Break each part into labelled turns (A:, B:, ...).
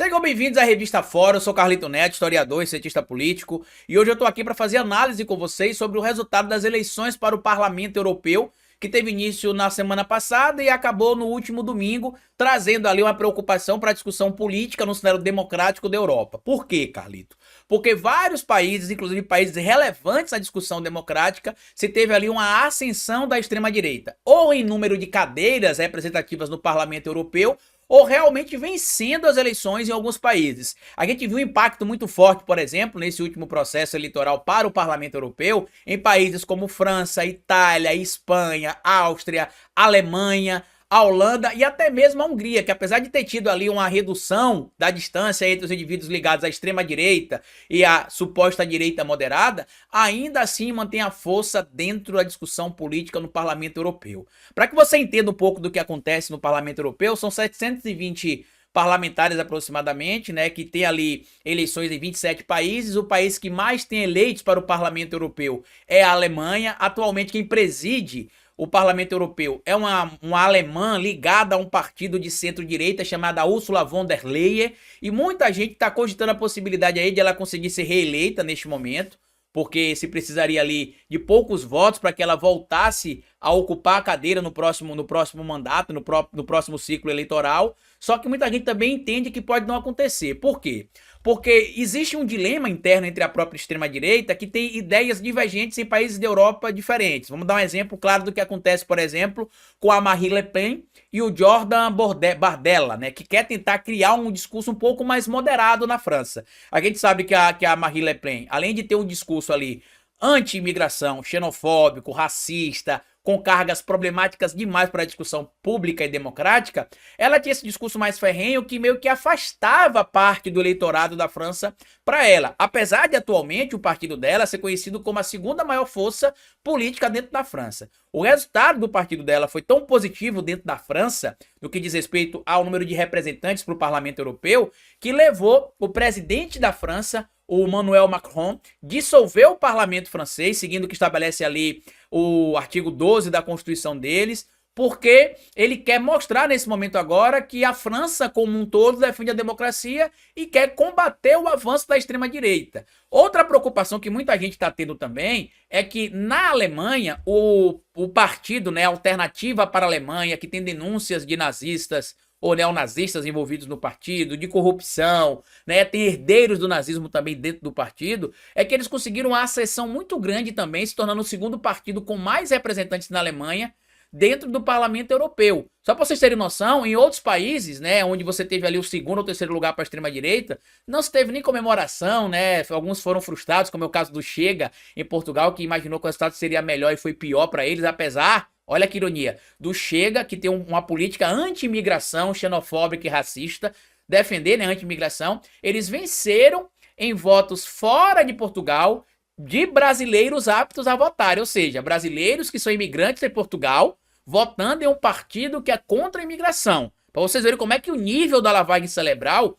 A: Sejam bem-vindos à Revista Fora, eu sou Carlito Neto, historiador e cientista político, e hoje eu estou aqui para fazer análise com vocês sobre o resultado das eleições para o Parlamento Europeu, que teve início na semana passada e acabou no último domingo, trazendo ali uma preocupação para a discussão política no cenário democrático da Europa. Por quê, Carlito? Porque vários países, inclusive países relevantes à discussão democrática, se teve ali uma ascensão da extrema-direita, ou em número de cadeiras representativas no Parlamento Europeu, ou realmente vencendo as eleições em alguns países. A gente viu um impacto muito forte, por exemplo, nesse último processo eleitoral para o Parlamento Europeu, em países como França, Itália, Espanha, Áustria, Alemanha, a Holanda e até mesmo a Hungria, que apesar de ter tido ali uma redução da distância entre os indivíduos ligados à extrema-direita e à suposta direita moderada, ainda assim mantém a força dentro da discussão política no Parlamento Europeu. Para que você entenda um pouco do que acontece no Parlamento Europeu, são 720 parlamentares aproximadamente, né, que tem ali eleições em 27 países. O país que mais tem eleitos para o Parlamento Europeu é a Alemanha. Atualmente quem preside o Parlamento Europeu é uma alemã ligada a um partido de centro-direita chamada Ursula von der Leyen, e muita gente está cogitando a possibilidade aí de ela conseguir ser reeleita neste momento, porque se precisaria ali de poucos votos para que ela voltasse a ocupar a cadeira no próximo mandato, no próximo ciclo eleitoral. Só que muita gente também entende que pode não acontecer. Por quê? Porque existe um dilema interno entre a própria extrema-direita, que tem ideias divergentes em países da Europa diferentes. Vamos dar um exemplo claro do que acontece, por exemplo, com a Marine Le Pen e o Jordan Bardella, né, que quer tentar criar um discurso um pouco mais moderado na França. A gente sabe que a Marine Le Pen, além de ter um discurso ali anti-imigração, xenofóbico, racista, com cargas problemáticas demais para a discussão pública e democrática, ela tinha esse discurso mais ferrenho que meio que afastava parte do eleitorado da França para ela. Apesar de atualmente o partido dela ser conhecido como a segunda maior força política dentro da França. O resultado do partido dela foi tão positivo dentro da França, no que diz respeito ao número de representantes para o Parlamento Europeu, que levou o presidente da França, o Emmanuel Macron, dissolveu o parlamento francês, seguindo o que estabelece ali o artigo 12 da Constituição deles, porque ele quer mostrar nesse momento agora que a França como um todo defende a democracia e quer combater o avanço da extrema-direita. Outra preocupação que muita gente está tendo também é que na Alemanha o partido, né, Alternativa para a Alemanha, que tem denúncias de nazistas ou neonazistas envolvidos no partido, de corrupção, né, tem herdeiros do nazismo também dentro do partido, é que eles conseguiram uma ascensão muito grande também, se tornando o segundo partido com mais representantes na Alemanha, dentro do Parlamento Europeu. Só para vocês terem noção, em outros países, né, onde você teve ali o segundo ou terceiro lugar para a extrema-direita, não se teve nem comemoração, né, alguns foram frustrados, como é o caso do Chega, em Portugal, que imaginou que o resultado seria melhor e foi pior para eles, apesar, olha que ironia, do Chega, que tem uma política anti-imigração, xenofóbica e racista, defender, né, anti-imigração, eles venceram em votos fora de Portugal, de brasileiros aptos a votar, ou seja, brasileiros que são imigrantes em Portugal, votando em um partido que é contra a imigração. Para vocês verem como é que o nível da lavagem cerebral,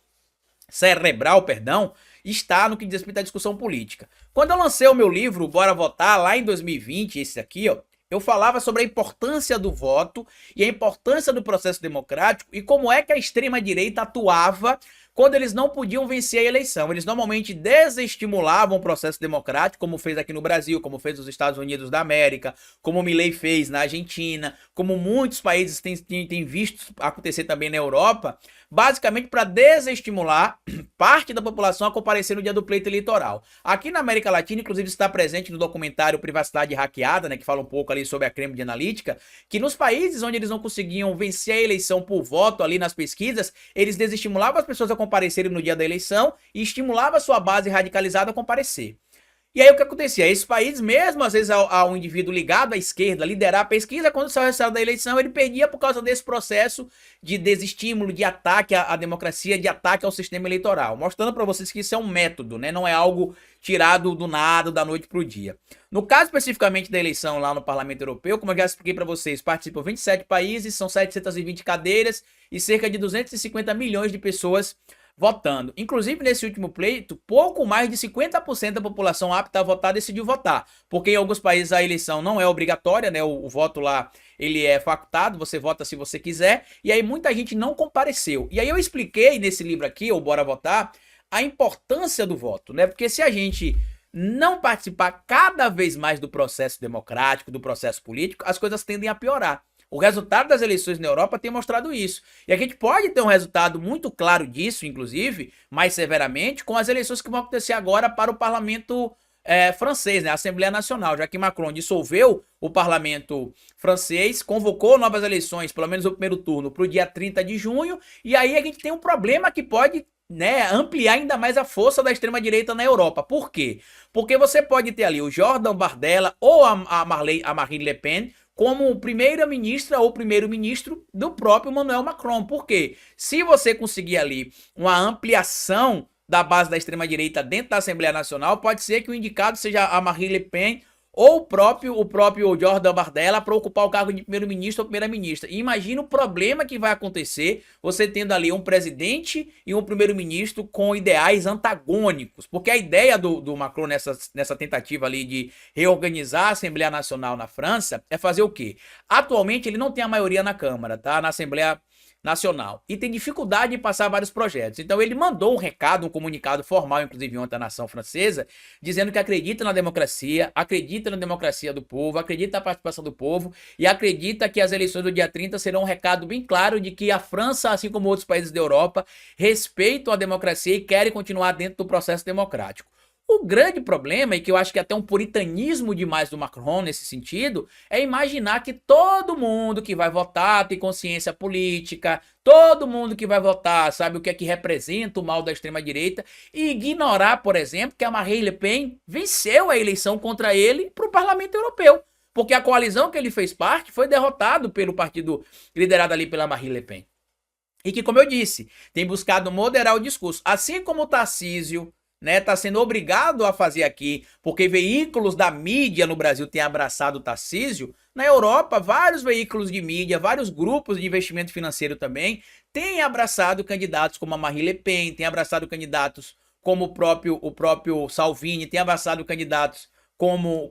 A: está no que diz respeito à discussão política. Quando eu lancei o meu livro Bora Votar, lá em 2020, esse aqui, ó, eu falava sobre a importância do voto e a importância do processo democrático e como é que a extrema-direita atuava quando eles não podiam vencer a eleição. Eles normalmente desestimulavam o processo democrático, como fez aqui no Brasil, como fez nos Estados Unidos da América, como o Milei fez na Argentina, como muitos países têm visto acontecer também na Europa, basicamente para desestimular parte da população a comparecer no dia do pleito eleitoral. Aqui na América Latina, inclusive, está presente no documentário Privacidade Hackeada, né, que fala um pouco ali sobre a Cambridge Analytica, que nos países onde eles não conseguiam vencer a eleição por voto ali nas pesquisas, eles desestimulavam as pessoas a comparecerem no dia da eleição e estimulava a sua base radicalizada a comparecer. E aí o que acontecia? Esses países, mesmo às vezes ao indivíduo ligado à esquerda liderar a pesquisa, quando saiu o resultado da eleição, ele perdia por causa desse processo de desestímulo, de ataque à democracia, de ataque ao sistema eleitoral. Mostrando para vocês que isso é um método, né? Não é algo tirado do nada, da noite para o dia. No caso especificamente da eleição lá no Parlamento Europeu, como eu já expliquei para vocês, participam 27 países, são 720 cadeiras e cerca de 250 milhões de pessoas votando. Inclusive, nesse último pleito, pouco mais de 50% da população apta a votar decidiu votar. Porque em alguns países a eleição não é obrigatória, né? O voto lá, ele é facultado, você vota se você quiser. E aí muita gente não compareceu. E aí eu expliquei nesse livro aqui, o Bora Votar, a importância do voto, né? Porque se a gente não participar cada vez mais do processo democrático, do processo político, as coisas tendem a piorar. O resultado das eleições na Europa tem mostrado isso. E a gente pode ter um resultado muito claro disso, inclusive, mais severamente, com as eleições que vão acontecer agora para o parlamento francês, né? A Assembleia Nacional, já que Macron dissolveu o parlamento francês, convocou novas eleições, pelo menos o primeiro turno, para o dia 30 de junho, e aí a gente tem um problema que pode, né, ampliar ainda mais a força da extrema-direita na Europa. Por quê? Porque você pode ter ali o Jordan Bardella ou a Marine Le Pen como primeira-ministra ou primeiro-ministro do próprio Emmanuel Macron. Por quê? Se você conseguir ali uma ampliação da base da extrema-direita dentro da Assembleia Nacional, pode ser que o indicado seja a Marine Le Pen ou o próprio Jordan Bardella para ocupar o cargo de primeiro-ministro ou primeira-ministra. E imagina o problema que vai acontecer você tendo ali um presidente e um primeiro-ministro com ideais antagônicos. Porque a ideia do Macron nessa tentativa ali de reorganizar a Assembleia Nacional na França é fazer o quê? Atualmente ele não tem a maioria na Câmara, tá? Na Assembleia Nacional, e tem dificuldade em passar vários projetos. Então ele mandou um recado, um comunicado formal, inclusive ontem à nação francesa, dizendo que acredita na democracia do povo, acredita na participação do povo e acredita que as eleições do dia 30 serão um recado bem claro de que a França, assim como outros países da Europa, respeitam a democracia e querem continuar dentro do processo democrático. O grande problema, e que eu acho que é até um puritanismo demais do Macron nesse sentido, é imaginar que todo mundo que vai votar tem consciência política, todo mundo que vai votar sabe o que é que representa o mal da extrema-direita, e ignorar, por exemplo, que a Marine Le Pen venceu a eleição contra ele para o Parlamento Europeu. Porque a coalizão que ele fez parte foi derrotado pelo partido liderado ali pela Marine Le Pen. E que, como eu disse, tem buscado moderar o discurso. Assim como o Tarcísio, né, tá sendo obrigado a fazer aqui, porque veículos da mídia no Brasil têm abraçado o Tarcísio, na Europa, vários veículos de mídia, vários grupos de investimento financeiro também, têm abraçado candidatos como a Marine Le Pen, têm abraçado candidatos como o próprio Salvini, têm abraçado candidatos como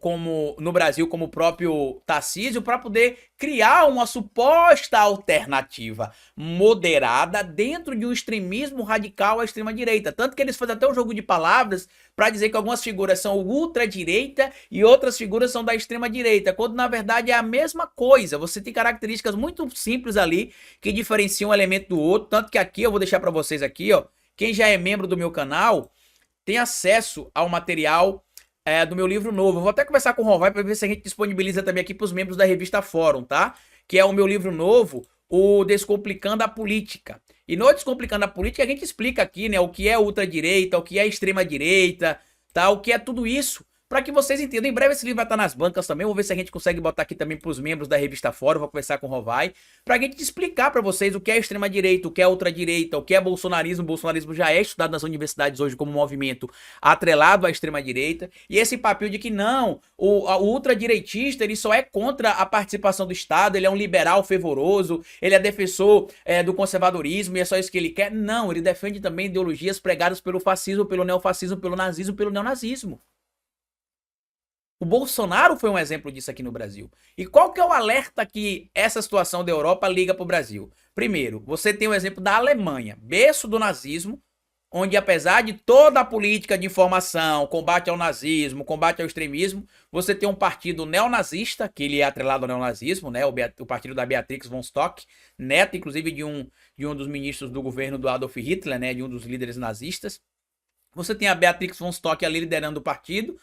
A: no Brasil, como o próprio Tarcísio, para poder criar uma suposta alternativa moderada dentro de um extremismo radical à extrema-direita. Tanto que eles fazem até um jogo de palavras para dizer que algumas figuras são ultradireita e outras figuras são da extrema-direita, quando na verdade é a mesma coisa. Você tem características muito simples ali que diferenciam um elemento do outro, tanto que aqui eu vou deixar para vocês aqui, ó, quem já é membro do meu canal tem acesso ao material do meu livro novo. Eu vou até conversar com o Rovai para ver se a gente disponibiliza também aqui para os membros da revista Fórum, tá? Que é o meu livro novo, o Descomplicando a Política. E no Descomplicando a Política a gente explica aqui, né, o que é ultradireita, o que é extrema-direita, tá? O que é tudo isso, para que vocês entendam. Em breve esse livro vai estar nas bancas também. Vou ver se a gente consegue botar aqui também para os membros da revista Fórum. Vou conversar com o Rovai para a gente explicar para vocês o que é extrema-direita, o que é ultradireita, o que é bolsonarismo. O bolsonarismo já é estudado nas universidades hoje como um movimento atrelado à extrema-direita. E esse papel de que não, o ultradireitista ele só é contra a participação do Estado, ele é um liberal fervoroso, ele é defensor do conservadorismo e é só isso que ele quer. Não, ele defende também ideologias pregadas pelo fascismo, pelo neofascismo, pelo nazismo, pelo neonazismo. O Bolsonaro foi um exemplo disso aqui no Brasil. E qual que é o alerta que essa situação da Europa liga para o Brasil? Primeiro, você tem o exemplo da Alemanha, berço do nazismo, onde apesar de toda a política de informação, combate ao nazismo, combate ao extremismo, você tem um partido neonazista, que ele é atrelado ao neonazismo, né? O partido da Beatrix von Stock, neta inclusive de um dos ministros do governo do Adolf Hitler, né? De um dos líderes nazistas. Você tem a Beatrix von Stock ali liderando o partido.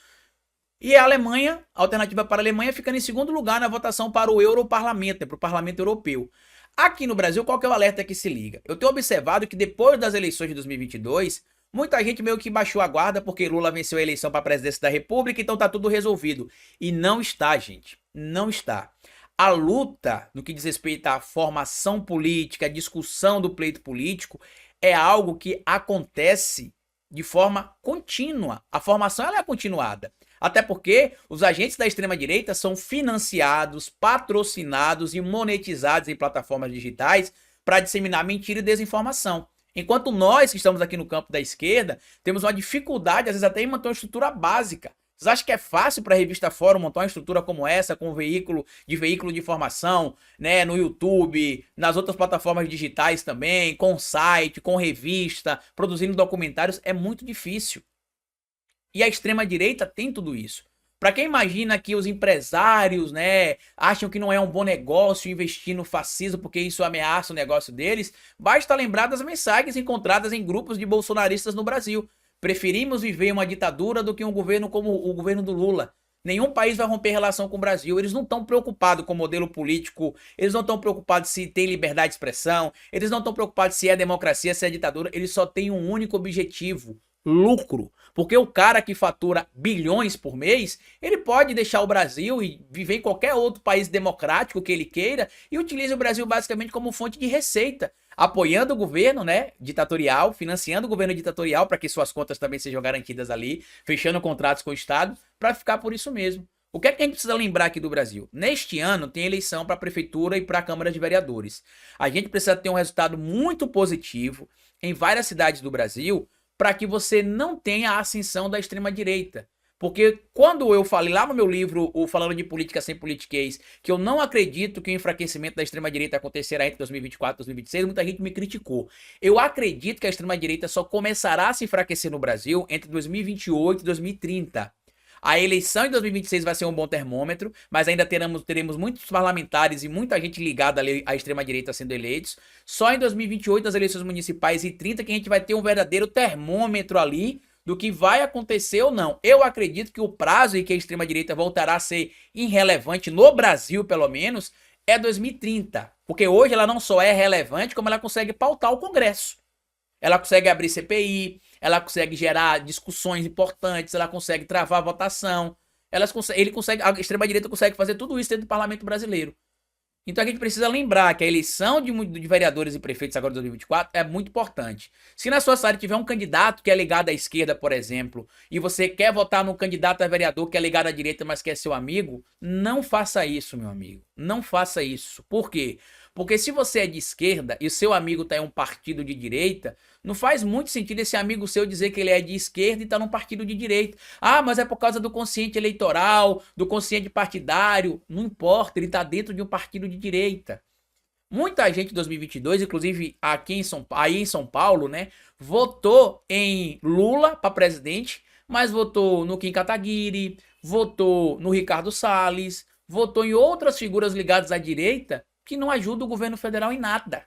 A: E a Alemanha, a alternativa para a Alemanha, ficando em segundo lugar na votação para o Europarlamento, para o Parlamento Europeu. Aqui no Brasil, qual que é o alerta que se liga? Eu tenho observado que depois das eleições de 2022, muita gente meio que baixou a guarda porque Lula venceu a eleição para a presidência da República, então tá tudo resolvido. E não está, gente. Não está. A luta, no que diz respeito à formação política, a discussão do pleito político, é algo que acontece de forma contínua. A formação ela é continuada. Até porque os agentes da extrema-direita são financiados, patrocinados e monetizados em plataformas digitais para disseminar mentira e desinformação. Enquanto nós que estamos aqui no campo da esquerda, temos uma dificuldade, às vezes até em manter uma estrutura básica. Vocês acham que é fácil para a revista Fórum montar uma estrutura como essa, com veículo de informação, né, no YouTube, nas outras plataformas digitais também, com site, com revista, produzindo documentários? É muito difícil. E a extrema-direita tem tudo isso. Para quem imagina que os empresários, né, acham que não é um bom negócio investir no fascismo porque isso ameaça o negócio deles, basta lembrar das mensagens encontradas em grupos de bolsonaristas no Brasil. Preferimos viver uma ditadura do que um governo como o governo do Lula. Nenhum país vai romper relação com o Brasil. Eles não estão preocupados com o modelo político, eles não estão preocupados se tem liberdade de expressão, eles não estão preocupados se é democracia, se é ditadura. Eles só têm um único objetivo: lucro. Porque o cara que fatura bilhões por mês, ele pode deixar o Brasil e viver em qualquer outro país democrático que ele queira e utiliza o Brasil basicamente como fonte de receita, apoiando o governo, né, ditatorial, financiando o governo ditatorial para que suas contas também sejam garantidas ali, fechando contratos com o Estado, para ficar por isso mesmo. O que é que a gente precisa lembrar aqui do Brasil? Neste ano tem eleição para a prefeitura e para a Câmara de Vereadores. A gente precisa ter um resultado muito positivo em várias cidades do Brasil, para que você não tenha a ascensão da extrema-direita. Porque quando eu falei lá no meu livro, o Falando de Política Sem Politiquês, que eu não acredito que o enfraquecimento da extrema-direita acontecerá entre 2024 e 2026, muita gente me criticou. Eu acredito que a extrema-direita só começará a se enfraquecer no Brasil entre 2028 e 2030. A eleição de 2026 vai ser um bom termômetro, mas ainda teremos muitos parlamentares e muita gente ligada à extrema-direita sendo eleitos. Só em 2028, nas eleições municipais, e 30, que a gente vai ter um verdadeiro termômetro ali do que vai acontecer ou não. Eu acredito que o prazo em que a extrema-direita voltará a ser irrelevante, no Brasil pelo menos, é 2030. Porque hoje ela não só é relevante, como ela consegue pautar o Congresso. Ela consegue abrir CPI, ela consegue gerar discussões importantes, ela consegue travar a votação, a extrema-direita consegue fazer tudo isso dentro do parlamento brasileiro. Então a gente precisa lembrar que a eleição de vereadores e prefeitos agora de 2024 é muito importante. Se na sua cidade tiver um candidato que é ligado à esquerda, por exemplo, e você quer votar no candidato a vereador que é ligado à direita, mas que é seu amigo, não faça isso, meu amigo. Não faça isso. Por quê? Porque se você é de esquerda e o seu amigo está em um partido de direita, não faz muito sentido esse amigo seu dizer que ele é de esquerda e está num partido de direita. Ah, mas é por causa do consciente eleitoral, do consciente partidário. Não importa, ele está dentro de um partido de direita. Muita gente em 2022, inclusive aqui em São Paulo, né, votou em Lula para presidente, mas votou no Kim Kataguiri, votou no Ricardo Salles, votou em outras figuras ligadas à direita que não ajudam o governo federal em nada.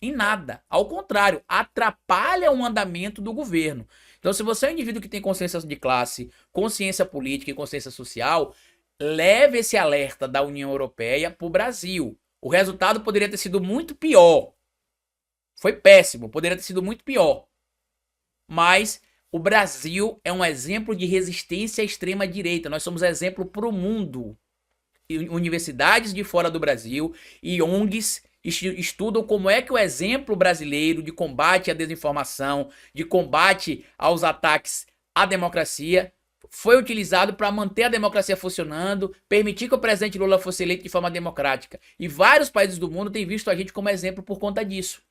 A: Em nada. Ao contrário, atrapalha o andamento do governo. Então, se você é um indivíduo que tem consciência de classe, consciência política e consciência social, leve esse alerta da União Europeia para o Brasil. O resultado poderia ter sido muito pior. Foi péssimo, poderia ter sido muito pior. Mas o Brasil é um exemplo de resistência à extrema-direita. Nós somos exemplo para o mundo. Universidades de fora do Brasil e ONGs estudam como é que o exemplo brasileiro de combate à desinformação, de combate aos ataques à democracia, foi utilizado para manter a democracia funcionando, permitir que o presidente Lula fosse eleito de forma democrática. E vários países do mundo têm visto a gente como exemplo por conta disso.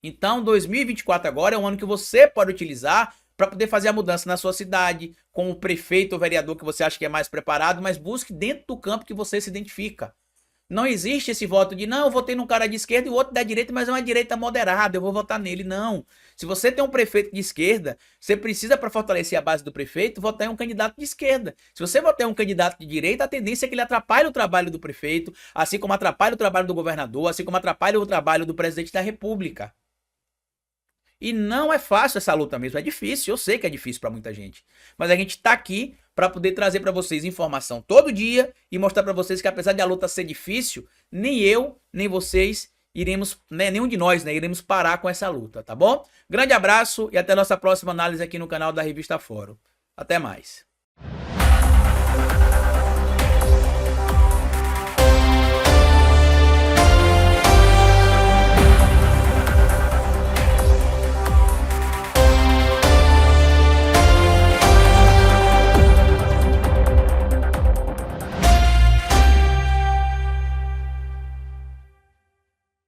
A: Então, 2024 agora é um ano que você pode utilizar para poder fazer a mudança na sua cidade, com o prefeito ou vereador que você acha que é mais preparado, mas busque dentro do campo que você se identifica. Não existe esse voto de, não, eu votei num cara de esquerda e o outro da direita, mas é uma direita moderada, eu vou votar nele. Não. Se você tem um prefeito de esquerda, você precisa, para fortalecer a base do prefeito, votar em um candidato de esquerda. Se você votar em um candidato de direita, a tendência é que ele atrapalhe o trabalho do prefeito, assim como atrapalha o trabalho do governador, assim como atrapalha o trabalho do presidente da República. E não é fácil essa luta mesmo, é difícil, eu sei que é difícil para muita gente. Mas a gente tá aqui para poder trazer para vocês informação todo dia e mostrar para vocês que apesar de a luta ser difícil, nem eu, nem vocês iremos, né, nenhum de nós, né, iremos parar com essa luta, tá bom? Grande abraço e até a nossa próxima análise aqui no canal da Revista Fórum. Até mais.